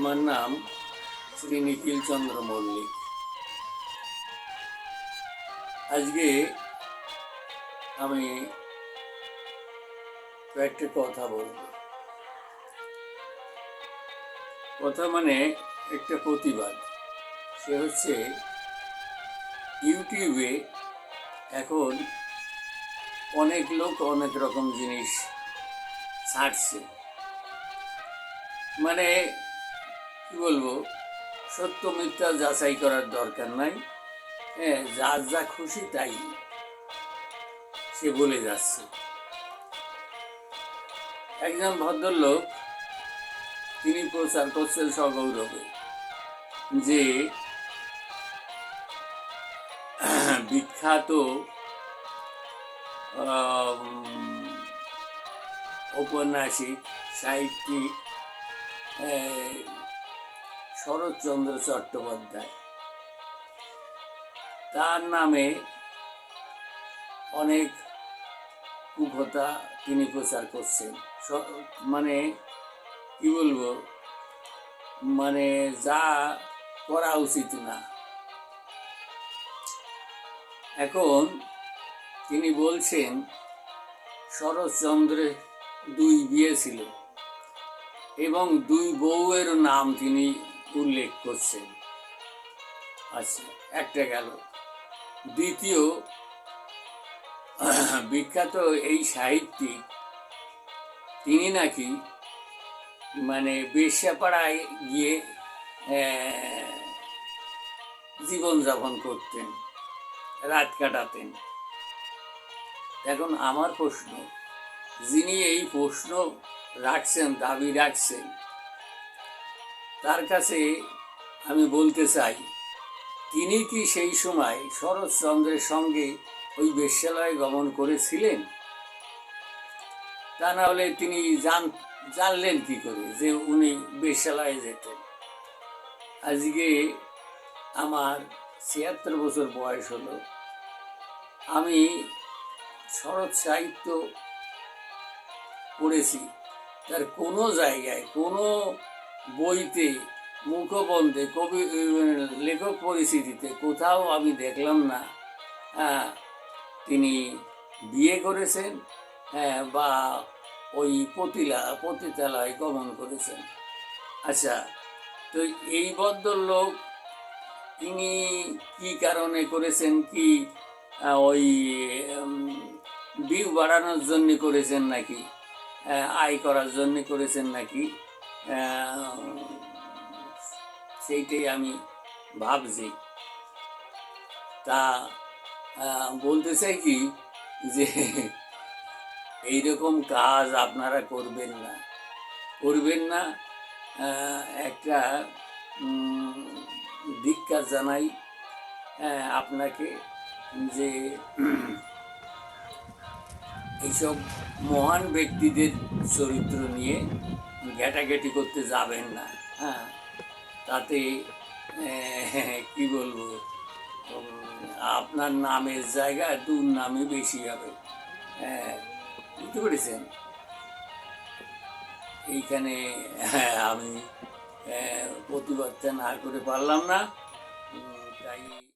আমার নাম শ্রী নিখিল চন্দ্র মল্লিক। আজকে আমি কয়েকটা কথা বলবো। কথা মানে একটা প্রতিবাদ। সে হচ্ছে ইউটিউবে এখন অনেক লোক অনেক রকম জিনিস ছাড়ছে, মানে কি বলবো, সত্য মিথ্যা যাচাই করার দরকার নাই। হ্যাঁ, যার যা খুশি তাই সে বলে যাচ্ছে। একজন ভদ্রলোক তিনি প্রচার করছেন সগৌরবে যে বিখ্যাত ঔপন্যাসিক সাহিত্যিক শরৎচন্দ্র চট্টোপাধ্যায়, তার নামে অনেক কুকথা তিনি প্রচার করছেন। মানে কি বলবো, মানে যা করা উচিত না। এখন তিনি বলছেন শরৎচন্দ্রের 2 বিয়ে ছিল এবং 2 বউয়ের নাম তিনি উল্লেখ করছেন। আচ্ছা, একটা গেল। দ্বিতীয়, বিখ্যাত এই সাহিত্যিক তিনি নাকি মানে বেশ্যাপাড়ায় গিয়ে জীবনযাপন করতেন, রাত কাটাতেন। এখন আমার প্রশ্ন, যিনি এই প্রশ্ন রাখছেন, দাবি রাখছেন, তার কাছে আমি বলতে চাই, তিনি কি সেই সময় শরৎচন্দ্রের সঙ্গে ওই বেশ্যালয়ে গমন করেছিলেন? তা না হলে তিনি জানলেন কি করে যে উনি বেশ্যালয়ে যেতেন? আজকে আমার 76 বছর বয়স হলো। আমি শরৎ সাহিত্য পড়েছি, তার কোনো জায়গায়, কোনো বইতে, মুখবন্ধে, কবি, লেখক পরিচিতিতে কোথাও আমি দেখলাম না তিনি বিয়ে করেছেন বা ওই পতিতালয় গমন করেছেন। আচ্ছা, তো এই ভদ্রলোক তিনি কি কারণে করেছেন? কি ওই ভিউ বাড়ানোর জন্য করেছেন নাকি আয় করার জন্য করেছেন নাকি, সেইটাই আমি ভাবছি। তা বলতে চাই কি, যে এইরকম কাজ আপনারা করবেন না। একটা ধিক্কার জানাই আপনাকে, যে এইসব মহান ব্যক্তিদের চরিত্র নিয়ে ঘেটাঘেটি করতে যাবেন না। হ্যাঁ, তাতে কি বলবো, আপনার নামের জায়গায় দুর্নামই বেশি হবে। বুঝতে পেরেছেন? এইখানে আমি প্রতিবাদটা না করে পারলাম না, তাই